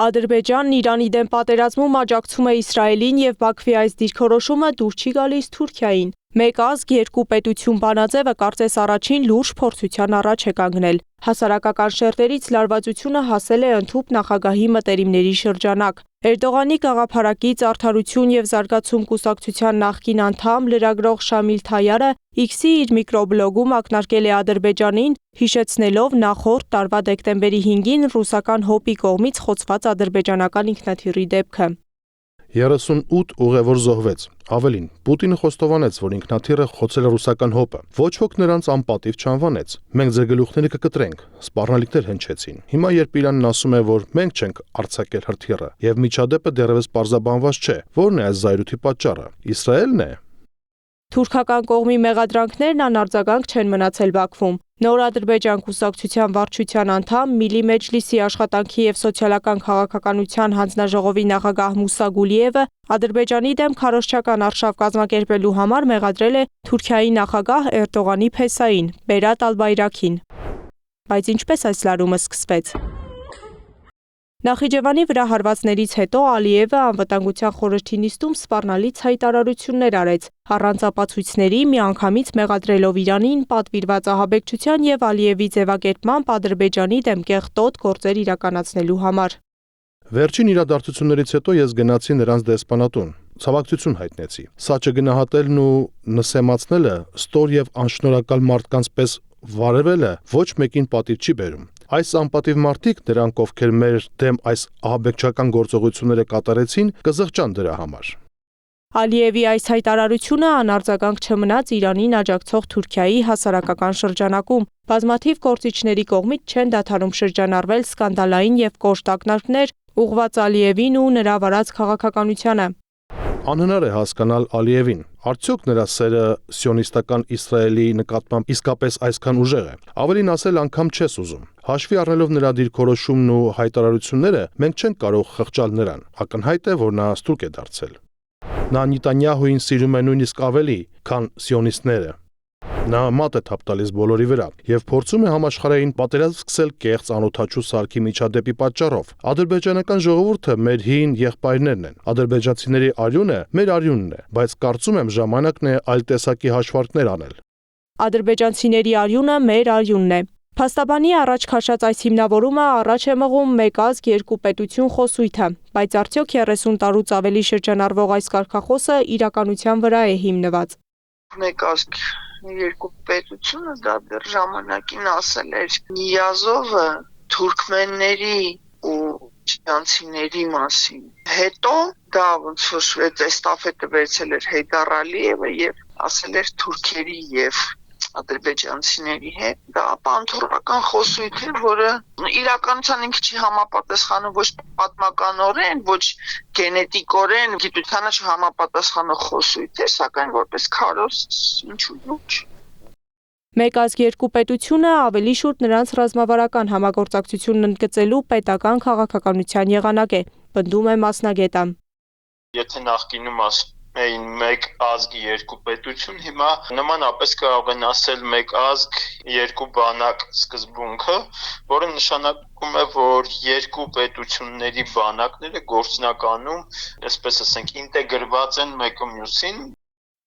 Ադրբեջանն Իրանի դեմ պատերազմում աջակցում է Իսրայելին եւ Բաքվի այս դիրքորոշումը դուր չի գալիս Թուրքիային։ Մեկ ազգ, երկու պետություն բանաձևը կարծես առաջին լուրջ փորձության առաջ է կանգնել։ Հասարակական շերտերից լարվածությունը հասել է ընդհուպ նախագահի մտերիմների շրջանակ։ Էրդողանի գաղափարակից Արդարություն եւ զարգացում կուսակցության նախկին անդամ լրագրող Շամիլ Թայարը X-ի իր միկրոբլոգում ակնարկել է Ադրբեջանին, հիշեցնելով նախորդ տարվա դեկտեմբերի 5-ին ռուսական ՀՕՊ-ի կողմից խոցված ադրբեջանական ինքնաթիռի դեպքը։ 38 ուղևոր զոհվեց։ Ավելին, Պուտինը խոստովանեց, որ ինքնաթիռը խոցել է ռուսական ՀՕՊ-ը։ Ոչ ոք նրանց անպատիվ չանվանեց։ Մենք ձեր գլուխները կկտրենք, սպառնալիքներ հնչեցին։ Հիմա երբ Իրանն ասում է, որ մենք չենք արձակել հրթիռը, եւ միջադեպը դեռևս պարզաբանված չէ, ո՞րն է այս զայրույթի պատճառը։ Իսրայելն է։ Թուրքական կողմի մեղադրանքներն անարձագանք չեն մնացել Բաքվում։ Նոր Ադրբեջան կուսակցության վարչության անդամ, Միլի Մեջլիսի աշխատանքի եւ սոցիալական քաղաքականության հանձնաժողովի նախագահ Մուսա Գուլիևը Ադրբեջանի դեմ քարոզչական արշավ կազմակերպելու համար մեղադրել է Թուրքիայի նախագահ Էրդողանի փեսային, Բերատ Ալբայրաքին։ Բայց ինչպես այս լարումը սկսվեց։ Նախիջևանի վրա հարվածներից հետո Ալիևը անվտանգության խորհրդի նիստում սպառնալից հայտարարություններ արեց, առանց ապացույցների միանգամից մեղադրելով Իրանին պատվիրված ահաբեկչության եւ Ալիևի ձևակերպմամբ Ադրբեջանի դեմ կեղտոտ գործեր իրականացնելու համար։ Վերջին իրադարձություններից հետո ես գնացի նրանց դեսպանատուն, ցավակցություն հայտնեցի։ Սա չգնահատելն ու նսեմացնելը, ստոր եւ անշնորհակալ մարդկանց պես վարևելը ոչ մեկին պատիվ չի բերում։ Այս անպատիվ մարդիկ, նրանք ովքեր մեր դեմ այս ահաբեկչական գործողությունները կատարեցին, կզղջան դրա համար։ Ալիևի այս հայտարարությունը անարձագանք չմնաց Իրանին աջակցող Թուրքիայի հասարակական շրջանակում։ Բազմաթիվ գործիչների կողմից չեն դադարում շրջանառվել սկանդալային եւ կոշտ ակնարկներ ուղղված Ալիևին ու նրա վարած քաղաքականությանը։ Անհնար է հասկանալ Ալիևին։ Արդյոք նրա սերը սիոնիստական Իսրայելի նկատմամբ իսկապես այսքան ուժեղ է։ Ավելին ասել անգամ չես ուզում։ Հաշվի առնելով նրա դիրքորոշումն ու հայտարարությունները, մենք չենք կարող խղճալ նրան։ Ակնհայտ է, որ նա ստրուկ է դարձել։ Նա Նետանյահուին սիրում է նույնիսկ ավելի, քան սիոնիստները։ Նա մատ է թափ տալիս բոլորի վրա եւ փորձում է համաշխարհային պատերազմ սկսել կեղծ անօթաչու սարքի միջադեպի պատճառով։ Ադրբեջանական ժողովուրդը մեր հին եղբայրներն են։ Ադրբեջանցիների արյունը մեր արյունն է, բայց կարծում եմ ժամանակն է այլ տեսակի հաշվարկներ անել։ Ադրբեջանցիների արյունը մեր արյունն է։ Փաստաբանի առաջ քաշած այս հիմնավորումը առաջ է մղում մեկ ազգ երկու պետություն խոսույթը, բայց արդյոք 30 տարուց ավելի շրջանառվող այս կարգախոսը իրականության վրա է հիմնված։ Մեկ ազգ երկու պետությունը դա դեռ ժամանակին ասել էր Նիազովը թուրքմենների ու իրանցիների մասին։ Հետո դա ոնց որ էստաֆետը վերցել էր Հեյդար Ալիևը եւ ասել էր թուրքերի եւ ադրբեջանցիների հետ։ Դա պանթորական խոսույթ է, որը իրականության ինքը չի համապատասխանում ոչ պատմականորեն, ոչ գենետիկորեն, գիտությանը չհամապատասխանող խոսույթ է, սակայն որպես քարոզ ինչու ոչ։ Մեկ ազգ երկու պետությունը ավելի շուտ նրանց ռազմավարական համագործակցությունն ընդգծելու պետական քաղաքականության եղանակ է, պնդում է մասնագետը։ Եթե նախկինում էին մեկ ազգ երկու պետություն, հիմա նմանապես կարող են ասել մեկ ազգ երկու բանակ սկզբունքը, որը նշանակում է, որ երկու պետությունների բանակները գործնականում, այսպես ասենք, ինտեգրված են մեկը մյուսին։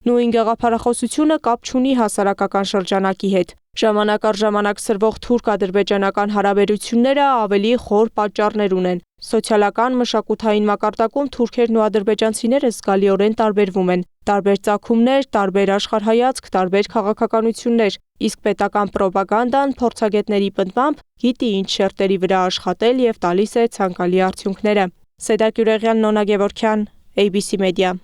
Նույն գաղափարախոսությունը կապ չունի հասարակական շրջանակի հետ։ Ժամանակ առ ժամանակ սրվող թուրք-ադրբեջանական հարաբերությունները ավելի խոր պատճառներ ունեն։ Սոցիալական մշակութային մակարդակում թուրքերն ու ադրբեջանցիները զգալիորեն տարբերվում են։ Տարբեր ծագումներ, տարբեր աշխարհայացք, տարբեր քաղաքականություններ, իսկ պետական պրոպագանդան փորձագետների պնդմամբ գիտի ինչ շերտերի վրա աշխատել եւ տալիս է ցանկալի արդյունքները։ Սեդա Գյուրեղյան, Նոնա Գևորգյան, ABC Media։